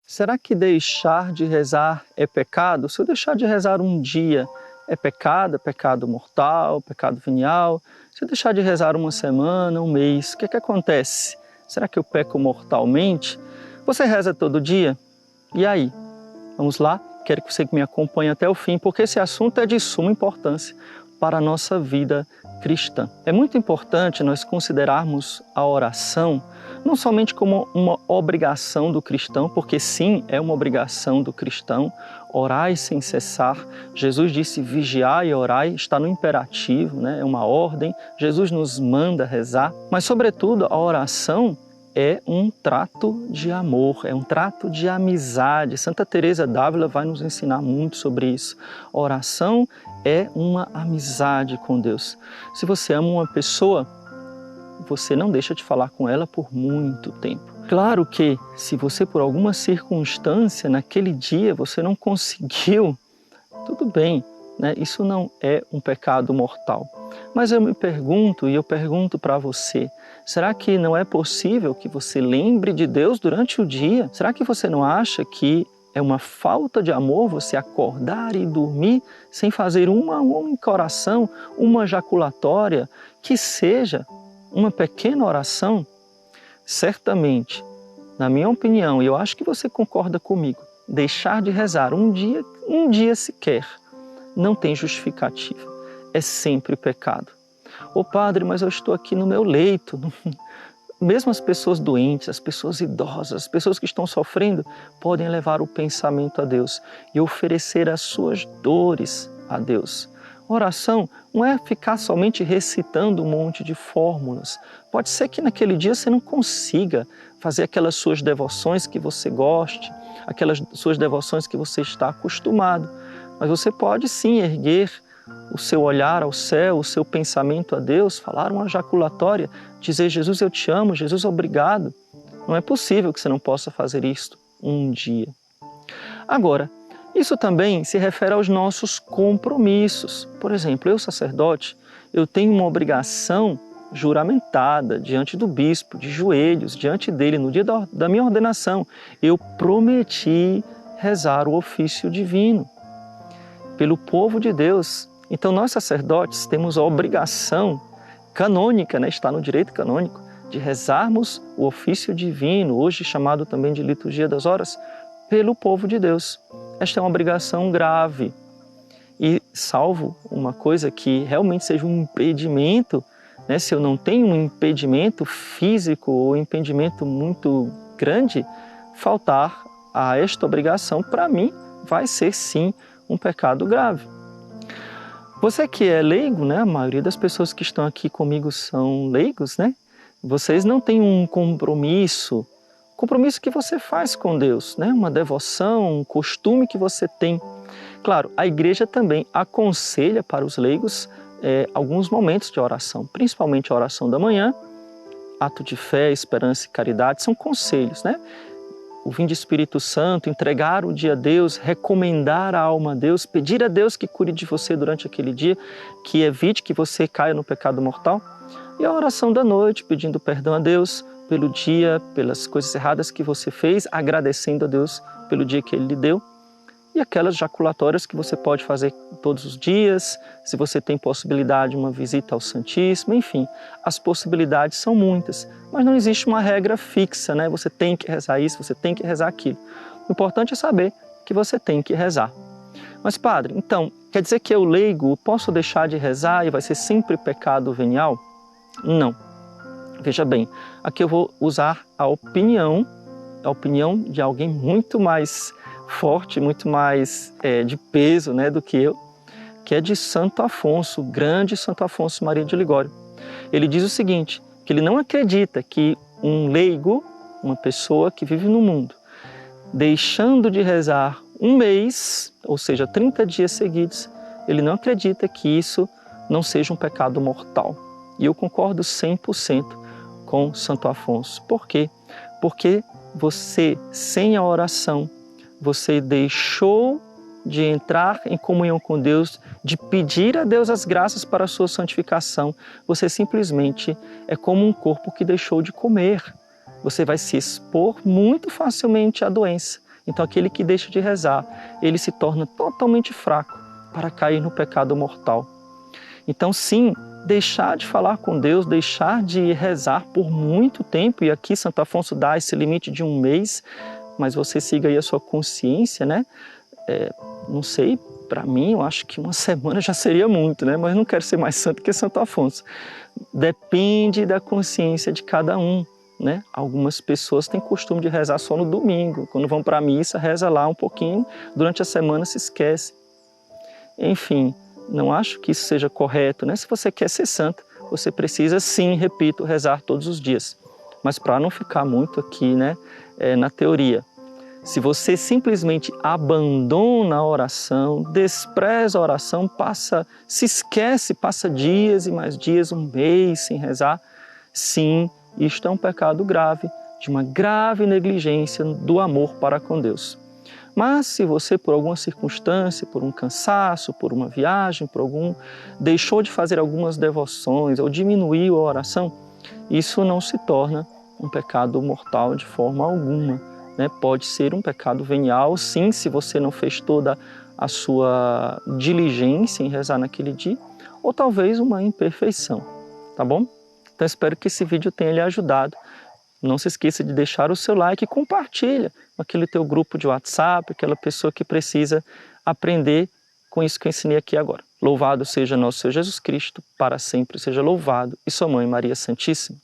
Será que deixar de rezar é pecado? Se eu deixar de rezar um dia, é pecado mortal, pecado venial? Se eu deixar de rezar uma semana, um mês, o que acontece? Será que eu peco mortalmente? Você reza todo dia? E aí? Vamos lá? Quero que você me acompanhe até o fim, porque esse assunto é de suma importância para a nossa vida cristã. É muito importante nós considerarmos a oração não somente como uma obrigação do cristão, porque sim, é uma obrigação do cristão, orai sem cessar. Jesus disse vigiai e orai, está no imperativo, né? É uma ordem. Jesus nos manda rezar, mas sobretudo a oração é um trato de amor, é um trato de amizade. Santa Teresa d'Ávila vai nos ensinar muito sobre isso. A oração é uma amizade com Deus. Se você ama uma pessoa, você não deixa de falar com ela por muito tempo. Claro que se você por alguma circunstância naquele dia você não conseguiu, tudo bem, né? Isso não é um pecado mortal. Mas eu me pergunto, e eu pergunto para você, será que não é possível que você lembre de Deus durante o dia? Será que você não acha que é uma falta de amor você acordar e dormir sem fazer uma única oração, uma jaculatória, que seja uma pequena oração? Certamente, na minha opinião, e eu acho que você concorda comigo, deixar de rezar um dia sequer, não tem justificativa. É sempre pecado. Ô padre, mas eu estou aqui no meu leito. Mesmo as pessoas doentes, as pessoas idosas, as pessoas que estão sofrendo, podem levar o pensamento a Deus e oferecer as suas dores a Deus. Oração não é ficar somente recitando um monte de fórmulas. Pode ser que naquele dia você não consiga fazer aquelas suas devoções que você goste, aquelas suas devoções que você está acostumado. Mas você pode sim erguer o seu olhar ao céu, o seu pensamento a Deus, falar uma jaculatória, dizer Jesus eu te amo, Jesus obrigado. Não é possível que você não possa fazer isto um dia. Agora, isso também se refere aos nossos compromissos. Por exemplo, eu sacerdote, eu tenho uma obrigação juramentada diante do bispo, de joelhos, diante dele, no dia da minha ordenação. Eu prometi rezar o ofício divino pelo povo de Deus. Então nós sacerdotes temos a obrigação canônica, né? Está no direito canônico, de rezarmos o ofício divino, hoje chamado também de liturgia das horas, pelo povo de Deus. Esta é uma obrigação grave. E salvo uma coisa que realmente seja um impedimento, né? Se eu não tenho um impedimento físico ou impedimento muito grande, faltar a esta obrigação, para mim, vai ser sim um pecado grave. Você que é leigo, né? A maioria das pessoas que estão aqui comigo são leigos, né? Vocês não têm um compromisso que você faz com Deus, né? Uma devoção, um costume que você tem. Claro, a igreja também aconselha para os leigos alguns momentos de oração, principalmente a oração da manhã, ato de fé, esperança e caridade, são conselhos, né? O vinde Espírito Santo, entregar o dia a Deus, recomendar a alma a Deus, pedir a Deus que cure de você durante aquele dia, que evite que você caia no pecado mortal. E a oração da noite, pedindo perdão a Deus pelo dia, pelas coisas erradas que você fez, agradecendo a Deus pelo dia que Ele lhe deu. E aquelas jaculatórias que você pode fazer todos os dias, se você tem possibilidade, uma visita ao Santíssimo, enfim, as possibilidades são muitas, mas não existe uma regra fixa, né? Você tem que rezar isso, você tem que rezar aquilo. O importante é saber que você tem que rezar. Mas padre, então, quer dizer que eu leigo posso deixar de rezar e vai ser sempre pecado venial? Não. Veja bem, aqui eu vou usar a opinião de alguém muito mais forte, muito mais de peso, né, do que eu, que é de Santo Afonso, o grande Santo Afonso Maria de Ligório. Ele diz o seguinte, que ele não acredita que um leigo, uma pessoa que vive no mundo, deixando de rezar um mês, ou seja, 30 dias seguidos, ele não acredita que isso não seja um pecado mortal. E eu concordo 100% com Santo Afonso. Por quê? Porque você, sem a oração, você deixou de entrar em comunhão com Deus, de pedir a Deus as graças para a sua santificação. Você simplesmente é como um corpo que deixou de comer. Você vai se expor muito facilmente à doença. Então aquele que deixa de rezar, ele se torna totalmente fraco para cair no pecado mortal. Então sim, deixar de falar com Deus, deixar de rezar por muito tempo, e aqui Santo Afonso dá esse limite de 1 mês, mas você siga aí a sua consciência, né? Não sei, para mim eu acho que 1 semana já seria muito, né? Mas eu não quero ser mais santo que Santo Afonso. Depende da consciência de cada um, né? Algumas pessoas têm costume de rezar só no domingo, quando vão para a missa, reza lá um pouquinho, durante a semana se esquece. Enfim, não acho que isso seja correto, né? Se você quer ser santo, você precisa sim, repito, rezar todos os dias. Mas para não ficar muito aqui, né, na teoria, se você simplesmente abandona a oração, despreza a oração, se esquece, passa dias e mais dias, 1 mês sem rezar, sim, isto é um pecado grave, de uma grave negligência do amor para com Deus. Mas se você, por alguma circunstância, por um cansaço, por uma viagem, deixou de fazer algumas devoções ou diminuiu a oração, isso não se torna um pecado mortal de forma alguma, né? Pode ser um pecado venial, sim, se você não fez toda a sua diligência em rezar naquele dia, ou talvez uma imperfeição, tá bom? Então espero que esse vídeo tenha lhe ajudado. Não se esqueça de deixar o seu like e compartilha com aquele teu grupo de WhatsApp, aquela pessoa que precisa aprender com isso que eu ensinei aqui agora. Louvado seja nosso Senhor Jesus Cristo, para sempre seja louvado, e sua Mãe Maria Santíssima.